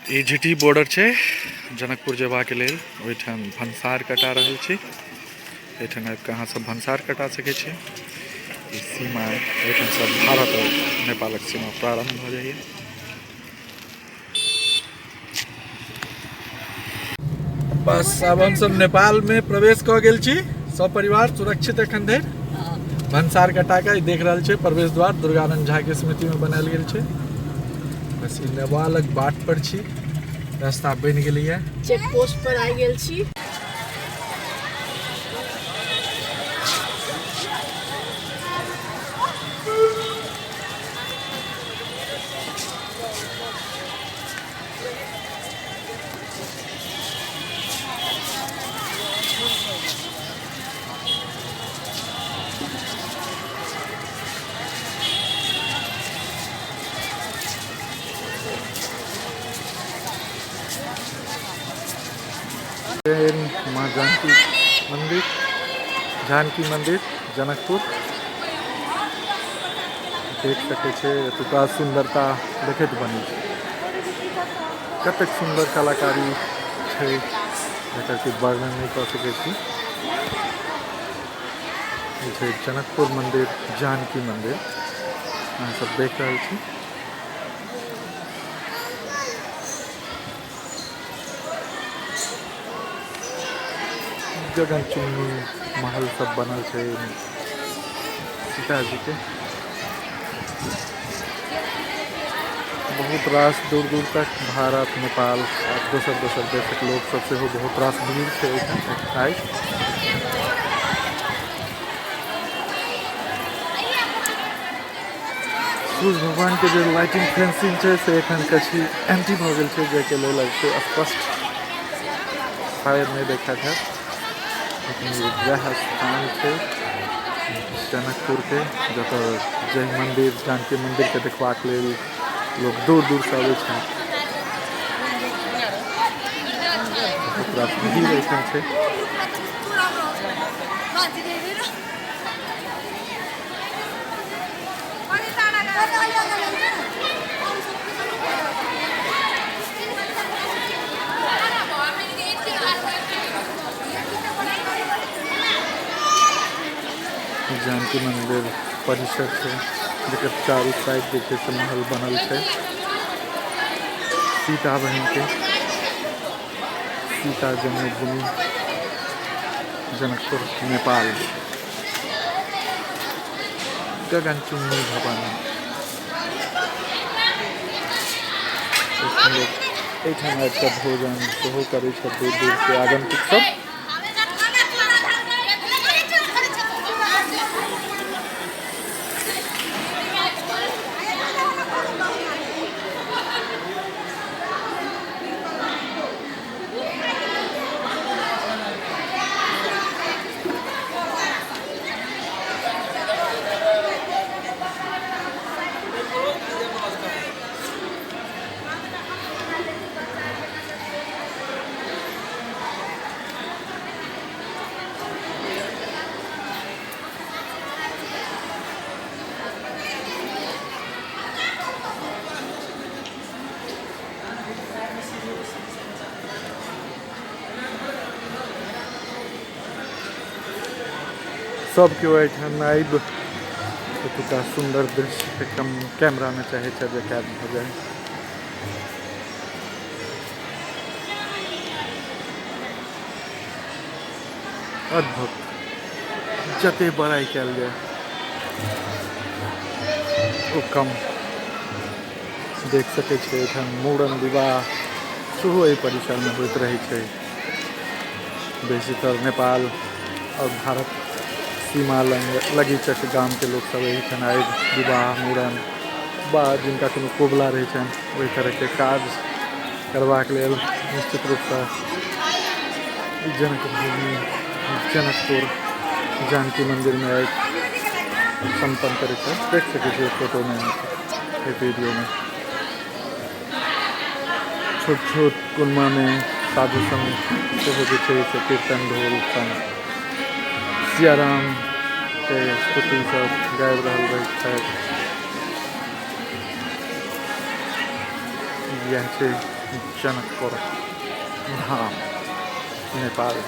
ई GT border छे जनकपुर जेबाक लेल। ओहिठाम भंसार कटा रहल छी। एठाम आबि कऽ अहाँ सब भंसार कटा सकै छी। ई सीमा एठाम से भारत और नेपालक सीमा प्रारंभ भ जाइए। बस अब हम सब नेपाल में प्रवेश क गेल छी। सब परिवार सुरक्षित एखन धरि भंसार कटा के देख रहल छे। प्रवेश द्वार दुर्गानंद झा के स्मृति में बनायल गेल छे। बस ई नेपालक बाट पर छी। रास्ता बन गेलिए। चेक पोस्ट पर आ गेल छी। माँ जानकी मंदिर, जानकी मंदिर जनकपुर देख सके छे। एतुका सुंदरता देखैत बनी छे। कतेक सुंदर कलाकारी छे जेकर कि वर्णन नहीं कर सके छी। ई छे जनकपुर मंदिर, जानकी मंदिर अहाँ सब देख रहल छी। गगनचुम्बी महल सब बनल छे सीता जी के। बहुत रास दूर दूर तक भारत नेपाल और दोसर देशक लोग सब से बहुत रास भीड़ छे एठाम। सूर्य भगवान के जो लाइटिंग फेंसिंग छे से एखन कछी एंटी भ गेल छे, जेके लेल स्पष्ट शायद नहीं देखा था। लेकिन यह स्थान छे जनकपुर के जतऽ जय मंदिर, जानकी मंदिर के देखबाक लेल लोग दूर दूर से आबै छे। बहुत रास भीड़ एठाम छे। जानकी मंदिर परिसर छे जेकर चारू साइड देखे से महल बनल छे। सीता बहन के सीता जन्मभूमि जनकपुर नेपाल। गगनचुम्बी भवन एठाम आबि कऽ भोजन सेहो करै छथि दूर दूर के आगंतुक सब। सबके ओहिठाम आबि एतुका सुंदर दृश्य के कैमरा में चाहे छे कैद भ जाए। अद्भुत जते बड़ाई कल जाए ओ कम। देख सके छे एठाम मूड़न विवाह सेहो एहि परिसर में होइत रहे छे। बेसीतर नेपाल और भारत सीमा लगी चक गाम के लोग सब एठाम आबि विवाह मूड़न बा जिनका कोनो कोबला रहे छन ओहि तरह के काज करबाक लेल निश्चित रूप से जनकभूमि जनकपुर जानकी मंदिर में आबि संपन्न करे छे। देख सके छे फोटो में, वीडियो में। छोट छोट कुनमा में साधु संत से कीर्तन ढोल संग सियाराम के स्तुति सब गाबि रहल रहे छथि। यह छै जनकपुर धाम नेपाल।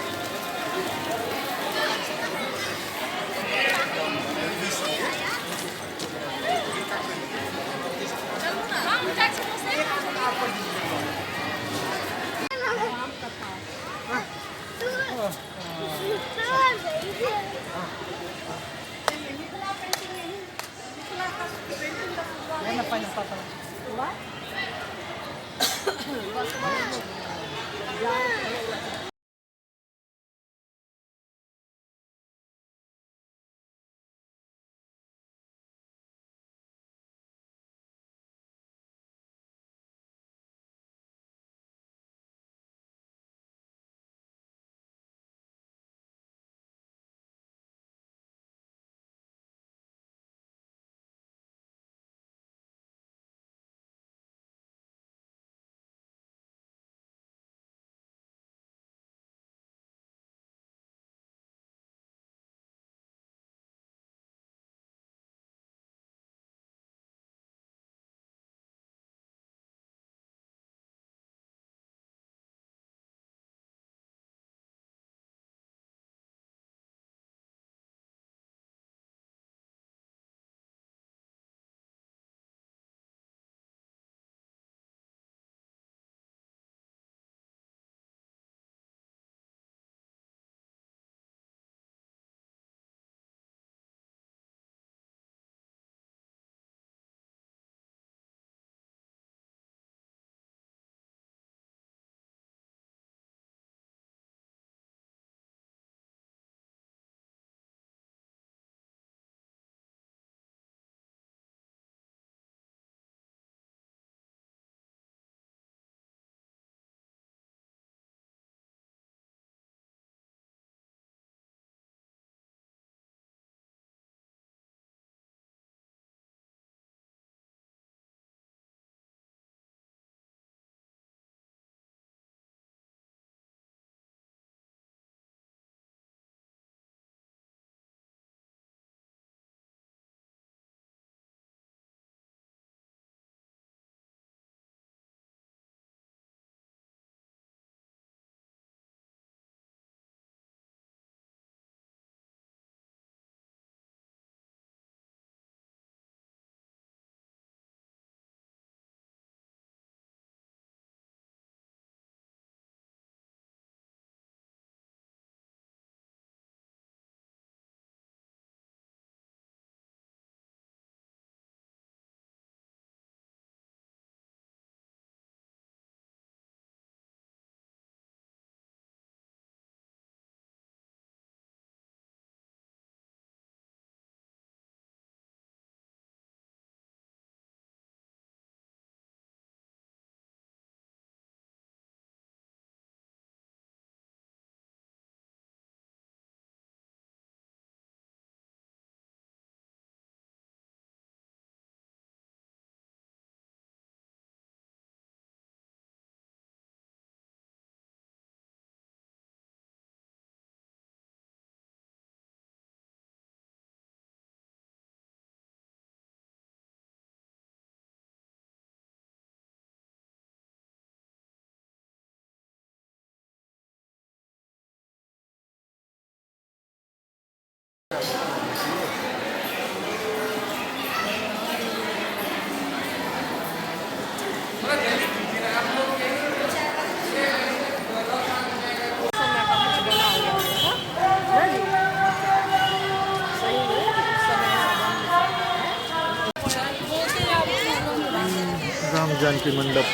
राम जानकी मंडप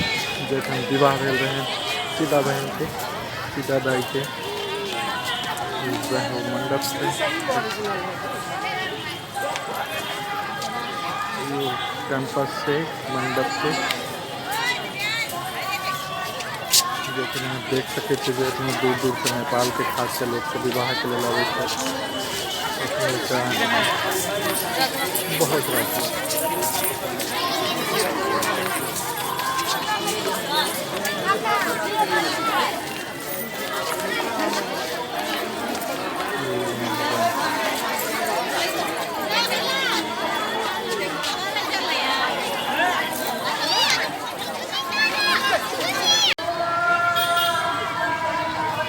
जखन विवाह भेल रहै सीता बहन के, सीता दाई के, वह मंडप छै। ये कैंपस से मंडप से जखन अहाँ देख सकै छियै जे इतना दूर दूर से नेपाल के खास के लोग के विवाह के लेल अबै छै। बहुत रास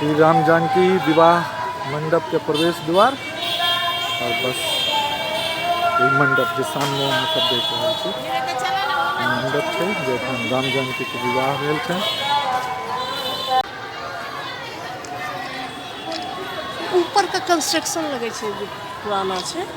श्री राम जानकी विवाह मंडप के प्रवेश द्वार और बस ई मंडप जे सामने अहाँ सब देख रहल छी मंडप छै जेठाम राम जानकी के विवाह भेल छै। ऊपर का कंस्ट्रक्शन लगे छै जे पुराना छै।